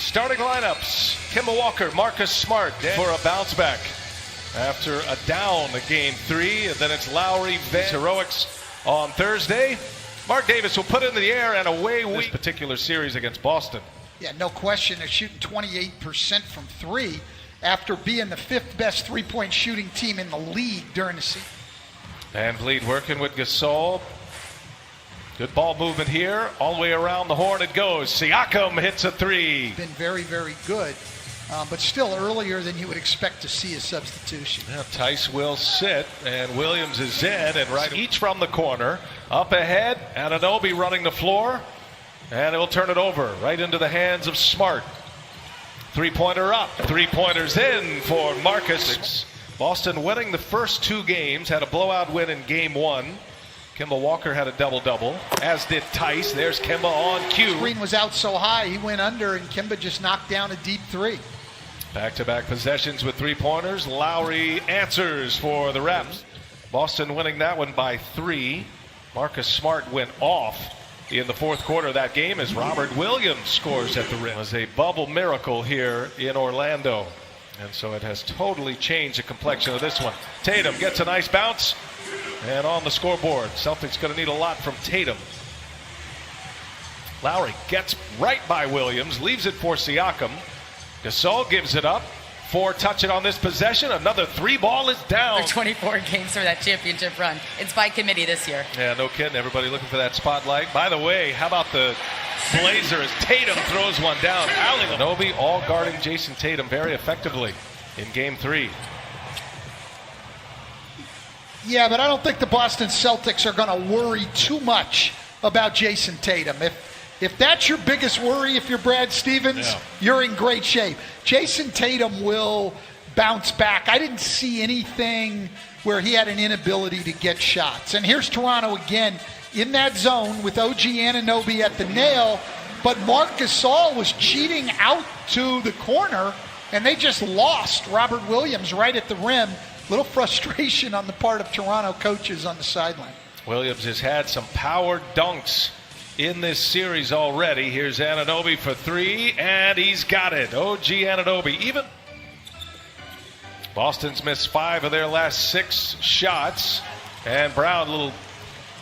Starting lineups: Kemba Walker, Marcus Smart for a bounce back after a down in Game 3, and then it's Lowry, heroics on Thursday. Mark Davis will put it in the air and away this particular series against Boston. Yeah, no question. They're shooting 28% from three after being the 5th best three-point shooting team in the league during the season. Van Vliet working with Gasol. Good ball movement here. All the way around the horn it goes. Siakam hits a three. Been very, very good, but still earlier than you would expect to see a substitution. Yeah, Tice will sit, and Williams is in, and right each from the corner. Up ahead, Anunoby running the floor, and he'll turn it over right into the hands of Smart. Three-pointer up, three-pointers in for Marcus. Boston winning the first 2 games, had a blowout win in Game 1. Kemba Walker had a double-double, as did Tice. There's Kemba on cue. Screen was out so high, he went under, and Kemba just knocked down a deep three. Back-to-back possessions with three-pointers. Lowry answers for the Raps. Boston winning that one by 3. Marcus Smart went off in the fourth quarter of that game as Robert Williams scores at the rim. It was a bubble miracle here in Orlando, and so it has totally changed the complexion of this one. Tatum gets a nice bounce. And on the scoreboard, Celtics going to need a lot from Tatum. Lowry gets right by Williams, leaves it for Siakam. Gasol gives it up. 4 touch it on this possession. Another 3-ball is down. They're 24 games for that championship run. It's by committee this year. Yeah, no kidding. Everybody looking for that spotlight. By the way, how about the blazer as Tatum throws one down? Anunoby all guarding Jason Tatum very effectively in Game 3. Yeah, but I don't think the Boston Celtics are going to worry too much about Jason Tatum. If that's your biggest worry, if you're Brad Stevens, you're in great shape. Jason Tatum will bounce back. I didn't see anything where he had an inability to get shots. And here's Toronto again in that zone with OG Anunoby at the nail, but Marc Gasol was cheating out to the corner, and they just lost Robert Williams right at the rim. Little frustration on the part of Toronto coaches on the sideline. Williams has had some power dunks in this series already. Here's Anunoby for 3, and he's got it. OG Anunoby. Even Boston's missed 5 of their last 6 shots, and Brown, little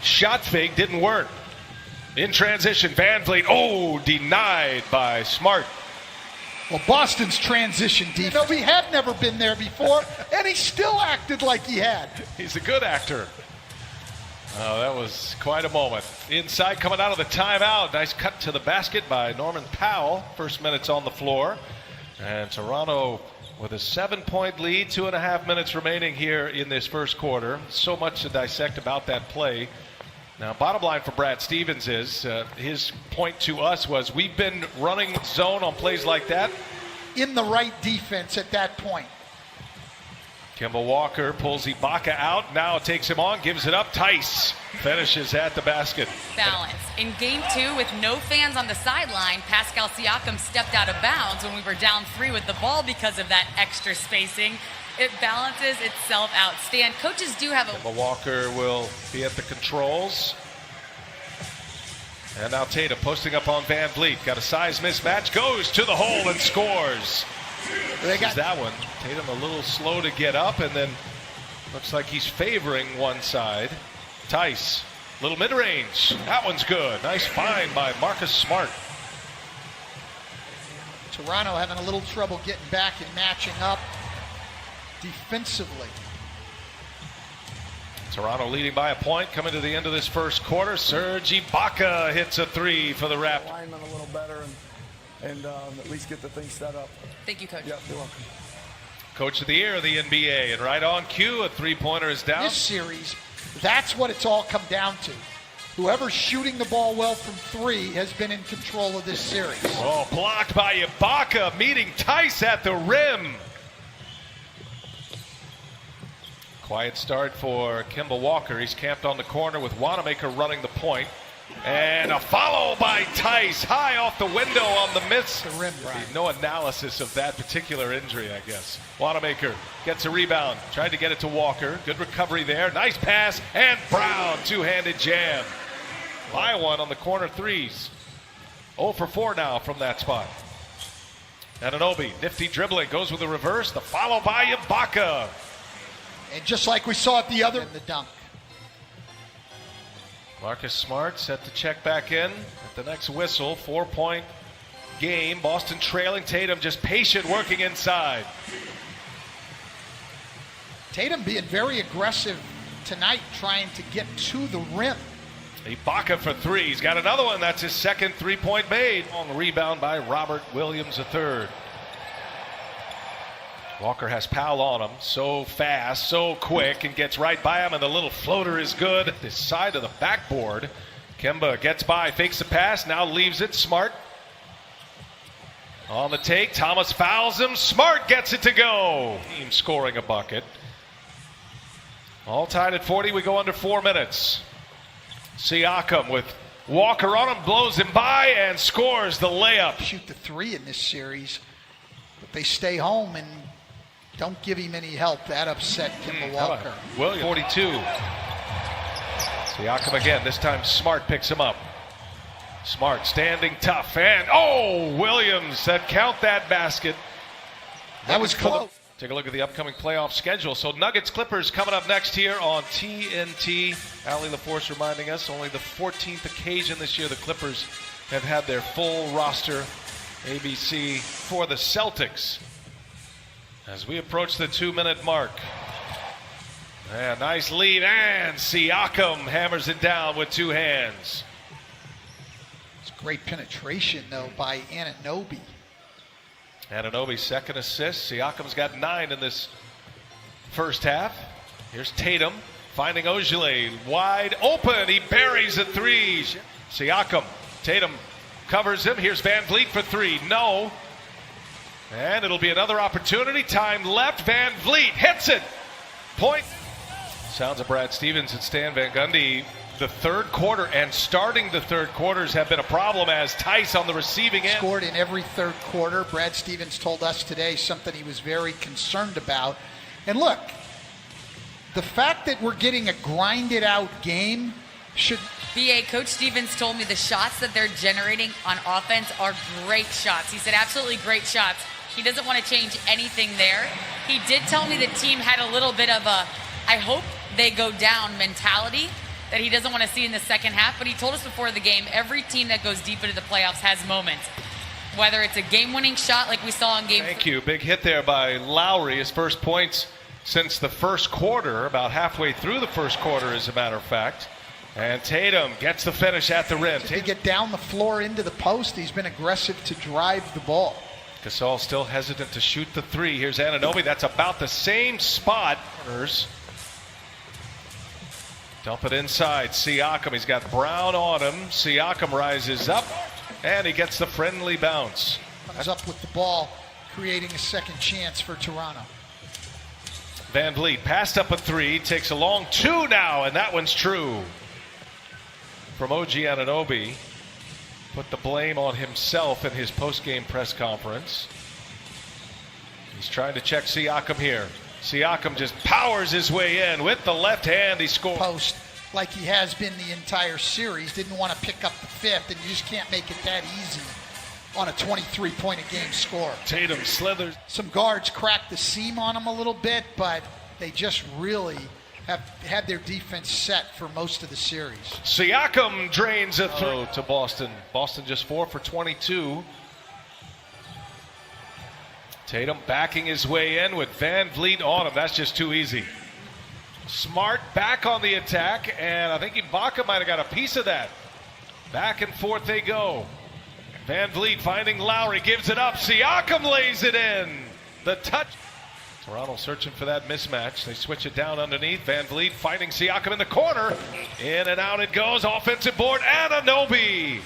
shot fake, didn't work. In transition, Van Vliet, denied by Smart. Well, Boston's transition defense. He had never been there before, and he still acted like he had. He's a good actor. Oh, that was quite a moment. Inside, coming out of the timeout. Nice cut to the basket by Norman Powell. First minutes on the floor. And Toronto with a 7-point lead, 2.5 minutes remaining here in this first quarter. So much to dissect about that play. Now, bottom line for Brad Stevens is his point to us was we've been running zone on plays like that. In the right defense at that point. Kemba Walker pulls Ibaka out. Now takes him on, gives it up. Tice finishes at the basket. Balance. In Game 2, with no fans on the sideline, Pascal Siakam stepped out of bounds when we were down 3 with the ball because of that extra spacing. It balances itself out. Stan, coaches do have a... Kemba Walker will be at the controls. And now Tatum posting up on Van Vliet. Got a size mismatch. Goes to the hole and scores. They got that one. Tatum a little slow to get up, and then looks like he's favoring one side. Tice, little mid-range. That one's good. Nice find by Marcus Smart. Toronto having a little trouble getting back and matching up defensively. Toronto leading by a point coming to the end of this first quarter. Serge Ibaka hits a 3 for the Raptors. Alignment a little better and at least get the thing set up. Thank you, Coach. Yeah, you're welcome. Coach of the year of the NBA, and right on cue, a 3-pointer is down. This series, that's what it's all come down to. Whoever's shooting the ball well from 3 has been in control of this series. Oh, blocked by Ibaka, meeting Tice at the rim. Quiet start for Kemba Walker. He's camped on the corner with Wanamaker running the point. And a follow by Tice, high off the window on the miss. The rim, Brian. No analysis of that particular injury, I guess. Wanamaker gets a rebound, tried to get it to Walker. Good recovery there, nice pass, and Brown, two-handed jam. By one on the corner threes. 0 for 4 now from that spot. Anunoby, nifty dribbling, goes with the reverse, the follow by Ibaka. And just like we saw at the other, the dunk. Marcus Smart set to check back in at the next whistle. 4-point game. Boston trailing. Tatum just patient, working inside. Tatum being very aggressive tonight, trying to get to the rim. Ibaka for three. He's got another one. That's his second three-point made. Long rebound by Robert Williams III. Walker has Powell on him. So fast, so quick, and gets right by him, and the little floater is good. This side of the backboard. Kemba gets by, fakes the pass, now leaves it. Smart on the take. Thomas fouls him. Smart gets it to go. Team scoring a bucket. All tied at 40. We go under 4 minutes. Siakam with Walker on him, blows him by, and scores the layup. Shoot the three in this series, but they stay home and don't give him any help. That upset Kemba Walker. Williams, 42. Siakam again, this time Smart picks him up. Smart standing tough, and Williams said count that basket. That was close. Take a look at the upcoming playoff schedule. So Nuggets Clippers coming up next here on TNT. Allie LaForce reminding us only the 14th occasion this year the Clippers have had their full roster. ABC for the Celtics. As we approach the 2-minute mark. Yeah, nice lead, and Siakam hammers it down with two hands. It's great penetration though by Anunoby. Anunoby's second assist. Siakam's got 9 in this first half. Here's Tatum finding Ojale wide open. He buries a three. Siakam, Tatum covers him. Here's Van Vliet for three. No. And it'll be another opportunity. Time left. Van Vliet hits it. Point. Sounds of Brad Stevens and Stan Van Gundy. The third quarter and starting the third quarters have been a problem as Tice on the receiving end. Scored in every third quarter. Brad Stevens told us today something he was very concerned about. And look, the fact that we're getting a grinded out game should... BA, Coach Stevens told me the shots that they're generating on offense are great shots. He said absolutely great shots. He doesn't want to change anything there. He did tell me the team had a little bit of a, I hope they go down mentality that he doesn't want to see in the second half, but he told us before the game, every team that goes deep into the playoffs has moments. Whether it's a game-winning shot like we saw in game... Thank you. Big hit there by Lowry. His first points since the first quarter, about halfway through the first quarter, as a matter of fact. And Tatum gets the finish at the rim. To get down the floor into the post, he's been aggressive to drive the ball. Gasol still hesitant to shoot the three. Here's Anunoby. That's about the same spot. Dump it inside. Siakam. He's got Brown on him. Siakam rises up, and he gets the friendly bounce. Comes up with the ball, creating a second chance for Toronto. Van Vliet passed up a three. Takes a long two now, and that one's true. From OG Anunoby. Put the blame on himself in his post-game press conference. He's trying to check Siakam here. Siakam just powers his way in with the left hand. He scores. Post like he has been the entire series. Didn't want to pick up the fifth, and you just can't make it that easy on a 23-point-a-game score. Tatum slithers. Some guards cracked the seam on him a little bit, but they just really have had their defense set for most of the series. Siakam drains a throw to Boston. Boston just 4 for 22. Tatum backing his way in with Van Vliet on him. That's just too easy. Smart back on the attack, and I think Ibaka might have got a piece of that. Back and forth they go. Van Vliet finding Lowry, gives it up. Siakam lays it in. The touch. Toronto searching for that mismatch. They switch it down underneath. Van Vliet finding Siakam in the corner. In and out it goes. Offensive board. Anunoby.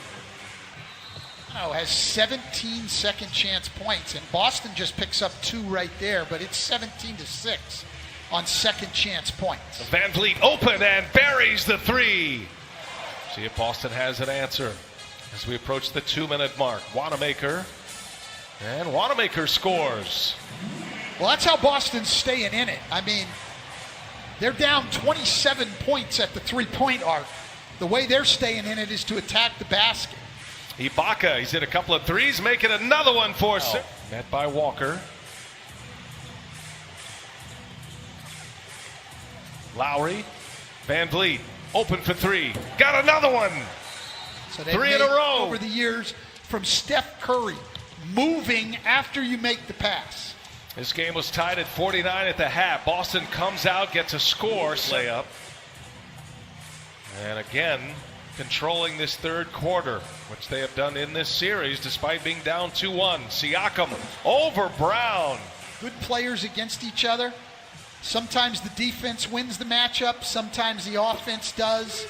Has 17 second chance points, and Boston just picks up 2 right there, but it's 17-6 on second chance points. Van Vliet open and buries the three. See if Boston has an answer as we approach the 2-minute mark. Wanamaker, and Wanamaker scores. Well, that's how Boston's staying in it. I mean, they're down 27 points at the 3-point arc. The way they're staying in it is to attack the basket. Ibaka, he's hit a couple of threes, making another one for six. Met by Walker. Lowry, Van Vliet, open for three. Got another one. So Three in a row. Over the years from Steph Curry, moving after you make the pass. This game was tied at 49 at the half. Boston comes out, gets a score, layup. And again, controlling this third quarter, which they have done in this series despite being down 2-1. Siakam over Brown. Good players against each other. Sometimes the defense wins the matchup. Sometimes the offense does.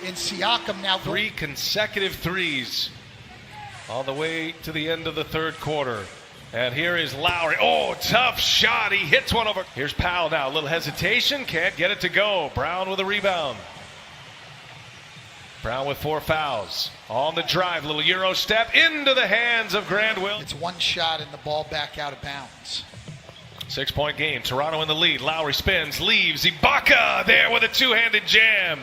And Siakam now... 3 consecutive threes on the way to the end of the third quarter. And here is Lowry. Oh, tough shot. He hits one over. Here's Powell now. A little hesitation. Can't get it to go. Brown with a rebound. Brown with 4 fouls. On the drive. Little Euro step into the hands of Grant Will. It's one shot and the ball back out of bounds. 6-point game. Toronto in the lead. Lowry spins. Leaves. Ibaka there with a two-handed jam.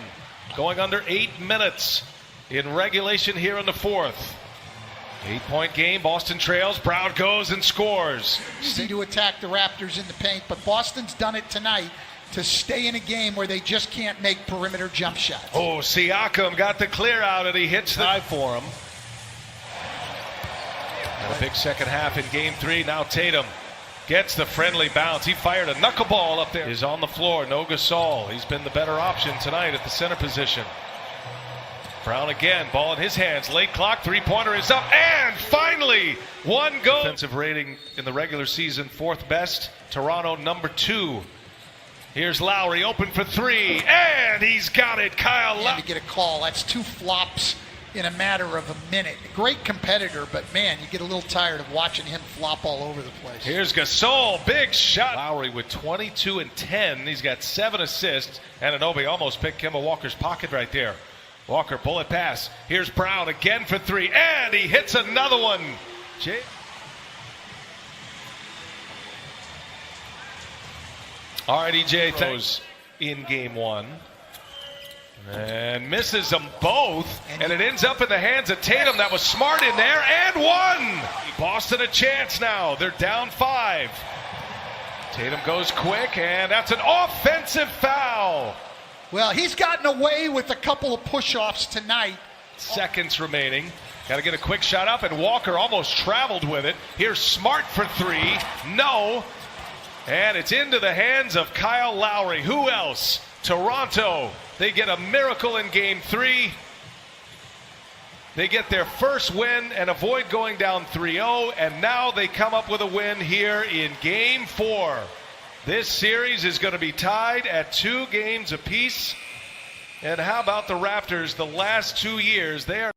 Going under 8 minutes in regulation here in the fourth. 8-point game. Boston trails. Brown goes and scores. Easy to attack the Raptors in the paint, but Boston's done it tonight to stay in a game where they just can't make perimeter jump shots. Oh, Siakam got the clear out and he hits the dive for him. And a big second half in game 3. Now Tatum gets the friendly bounce. He fired a knuckleball up there. He's on the floor. No Gasol. He's been the better option tonight at the center position. Brown again, ball in his hands, late clock, three-pointer is up, and finally, one goal. Defensive rating in the regular season, 4th best. Toronto, number 2. Here's Lowry, open for 3, and he's got it. Kyle Lowry. To get a call, that's 2 flops in a matter of a minute. Great competitor, but man, you get a little tired of watching him flop all over the place. Here's Gasol, big shot. Lowry with 22 and 10. He's got 7 assists. Anunoby almost picked Kemba Walker's pocket right there. Walker, bullet pass. Here's Brown again for 3, and he hits another one. All right, EJ throws in game 1. And misses them both, and it ends up in the hands of Tatum. That was smart in there, and one. Boston a chance now. They're down 5. Tatum goes quick, and that's an offensive foul. Well, he's gotten away with a couple of push-offs tonight. Seconds remaining. Got to get a quick shot up, and Walker almost traveled with it. Here's Smart for 3. No. And it's into the hands of Kyle Lowry. Who else? Toronto. They get a miracle in game 3. They get their first win and avoid going down 3-0, and now they come up with a win here in game 4. This series is going to be tied at 2 games apiece. And how about the Raptors the last 2 years? They are